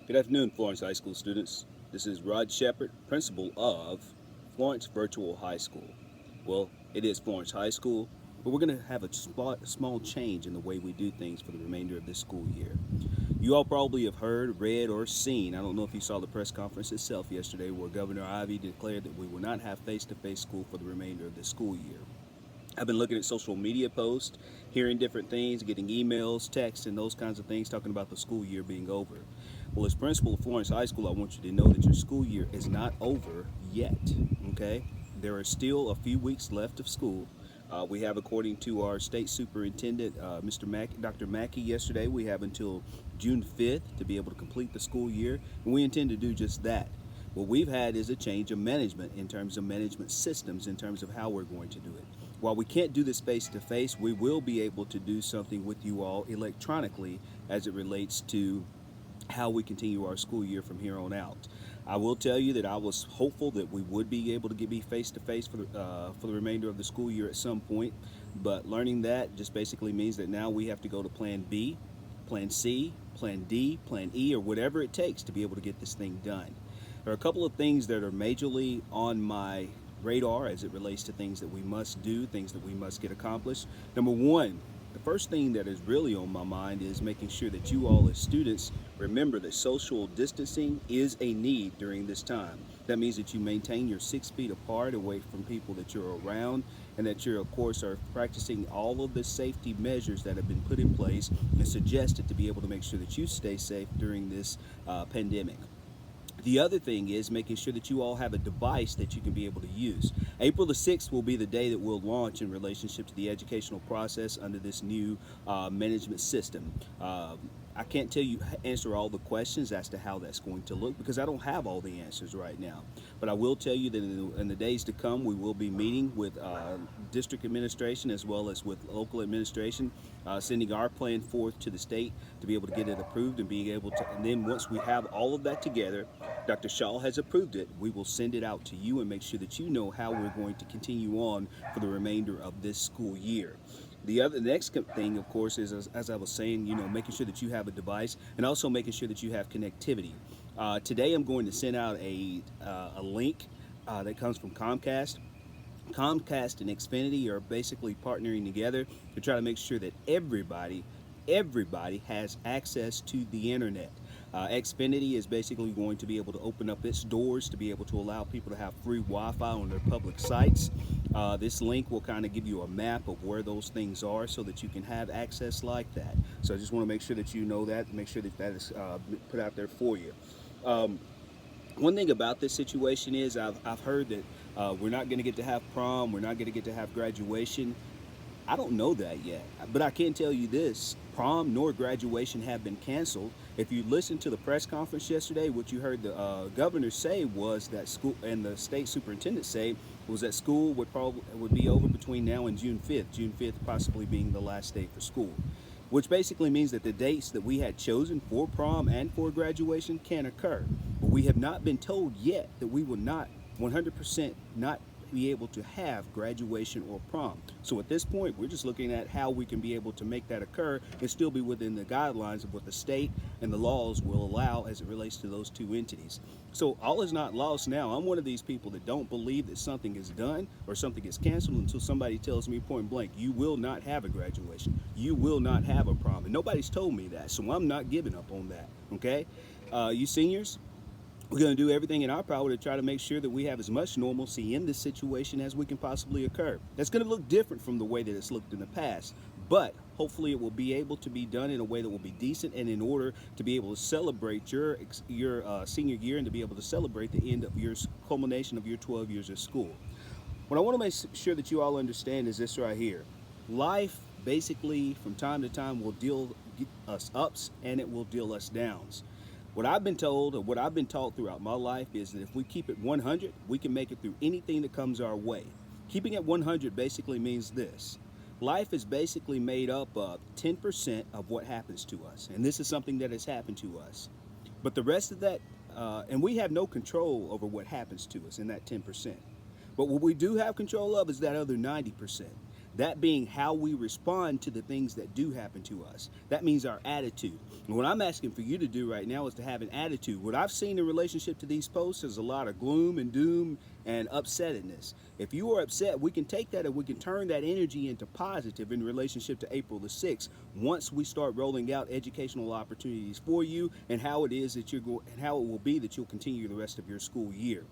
Good afternoon, Florence High School students. This is Rod Sheppard, principal of Florence Virtual High School. Well, it is Florence High School, but we're going to have a small change in the way we do things for the remainder of this school year. You all probably have heard, read, or seen, I don't know if you saw the press conference itself yesterday, where Governor Ivey declared that we will not have face-to-face school for the remainder of this school year. I've been looking at social media posts, hearing different things, getting emails, texts, and those kinds of things talking about the school year being over. Well, as principal of Florence High School, I want you to know that your school year is not over yet, okay? There are still a few weeks left of school. We have, according to our state superintendent, Dr. Mackey, yesterday, we have until June 5th to be able to complete the school year, and we intend to do just that. What we've had is a change of management in terms of management systems, in terms of how we're going to do it. While we can't do this face to face, we will be able to do something with you all electronically as it relates to how we continue our school year from here on out. I will tell you that I was hopeful that we would be able to be face to face for the remainder of the school year at some point, but learning that just basically means that now we have to go to Plan B, Plan C, Plan D, Plan E, or whatever it takes to be able to get this thing done. There are a couple of things that are majorly on my radar as it relates to things that we must do, things that we must get accomplished. Number one, the first thing that is really on my mind is making sure that you all as students remember that social distancing is a need during this time. That means that you maintain your 6 feet apart away from people that you're around, and that you, of course, are practicing all of the safety measures that have been put in place and suggested to be able to make sure that you stay safe during this pandemic. The other thing is making sure that you all have a device that you can be able to use. April the 6th will be the day that we'll launch in relationship to the educational process under this new management system. I can't answer all the questions as to how that's going to look because I don't have all the answers right now. But I will tell you that in the days to come, we will be meeting with district administration as well as with local administration, sending our plan forth to the state to be able to get it approved and being able to, and then once we have all of that together, Dr. Shaw has approved it, we will send it out to you and make sure that you know how we're going to continue on for the remainder of this school year. The next thing, of course, is as I was saying, making sure that you have a device and also making sure that you have connectivity. Today, I'm going to send out a link that comes from Comcast. Comcast and Xfinity are basically partnering together to try to make sure that everybody has access to the internet. Xfinity is basically going to be able to open up its doors to be able to allow people to have free Wi-Fi on their public sites. This link will kind of give you a map of where those things are so that you can have access like that. So I just want to make sure that you know that, and make sure that that is put out there for you. One thing about this situation is I've heard that we're not going to get to have prom, we're not going to get to have graduation. I don't know that yet, but I can tell you this, prom nor graduation have been canceled. If you listened to the press conference yesterday, what you heard the governor say was that school, and the state superintendent say, was that school would be over between now and June 5th, June 5th possibly being the last day for school, which basically means that the dates that we had chosen for prom and for graduation can occur. But we have not been told yet that we will not 100% not be able to have graduation or prom. So at this point, we're just looking at how we can be able to make that occur and still be within the guidelines of what the state and the laws will allow as it relates to those two entities. So all is not lost now. I'm one of these people that don't believe that something is done or something is canceled until somebody tells me point blank, you will not have a graduation. You will not have a prom. And nobody's told me that, so I'm not giving up on that, okay? You seniors, we're going to do everything in our power to try to make sure that we have as much normalcy in this situation as we can possibly occur. That's going to look different from the way that it's looked in the past, but hopefully it will be able to be done in a way that will be decent and in order to be able to celebrate your senior year and to be able to celebrate the end of your culmination of your 12 years of school. What I want to make sure that you all understand is this right here. Life basically from time to time will deal us ups and it will deal us downs. What I've been told, or what I've been taught throughout my life, is that if we keep it 100, we can make it through anything that comes our way. Keeping it 100 basically means this. Life is basically made up of 10% of what happens to us. And this is something that has happened to us. But the rest of that, and we have no control over what happens to us in that 10%. But what we do have control of is that other 90%. That being how we respond to the things that do happen to us. That means our attitude. And what I'm asking for you to do right now is to have an attitude. What I've seen in relationship to these posts is a lot of gloom and doom and upsettedness. If you are upset, we can take that and we can turn that energy into positive in relationship to April the 6th once we start rolling out educational opportunities for you and how it is that and how it will be that you'll continue the rest of your school year.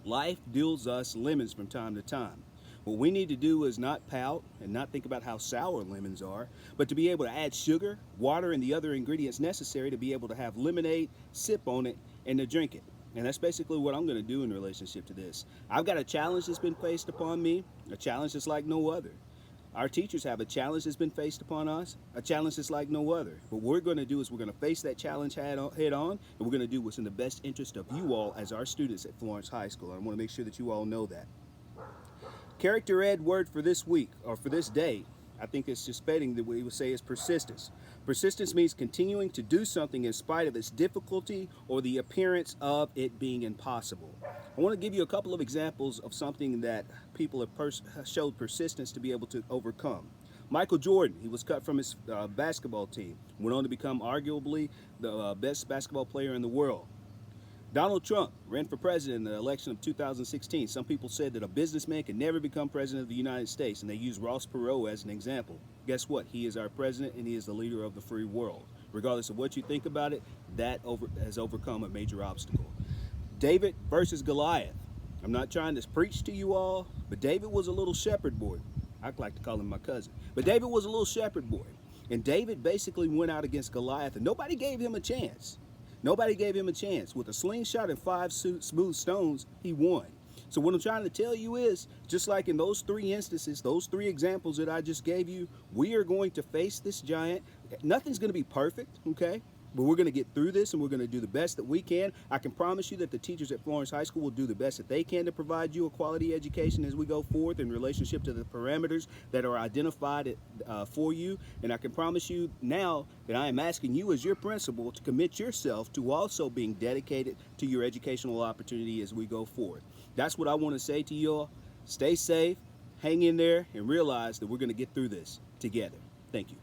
Life deals us lemons from time to time. What we need to do is not pout and not think about how sour lemons are, but to be able to add sugar, water, and the other ingredients necessary to be able to have lemonade, sip on it, and to drink it. And that's basically what I'm going to do in relationship to this. I've got a challenge that's been faced upon me, a challenge that's like no other. Our teachers have a challenge that's been faced upon us, a challenge that's like no other. What we're going to do is we're going to face that challenge head on, and we're going to do what's in the best interest of you all as our students at Florence High School. I want to make sure that you all know that. Character ed word for this week, or for this day, I think it's just fitting that we would say is persistence. Persistence means continuing to do something in spite of its difficulty or the appearance of it being impossible. I want to give you a couple of examples of something that people have showed persistence to be able to overcome. Michael Jordan, he was cut from his basketball team, went on to become arguably the best basketball player in the world. Donald Trump ran for president in the election of 2016. Some people said that a businessman can never become president of the United States, and they used Ross Perot as an example. Guess what? He is our president, and he is the leader of the free world. Regardless of what you think about it, that has overcome a major obstacle. David versus Goliath. I'm not trying to preach to you all, but David was a little shepherd boy. I'd like to call him my cousin. But David was a little shepherd boy. And David basically went out against Goliath, and nobody gave him a chance. Nobody gave him a chance. With a slingshot and 5 smooth stones, he won. So what I'm trying to tell you is, just like in those 3 instances, those 3 examples that I just gave you, we are going to face this giant. Nothing's going to be perfect, okay? But we're going to get through this, and we're going to do the best that we can. I can promise you that the teachers at Florence High School will do the best that they can to provide you a quality education as we go forth in relationship to the parameters that are identified for you. And I can promise you now that I am asking you as your principal to commit yourself to also being dedicated to your educational opportunity as we go forward. That's what I want to say to you all. Stay safe, hang in there, and realize that we're going to get through this together. Thank you.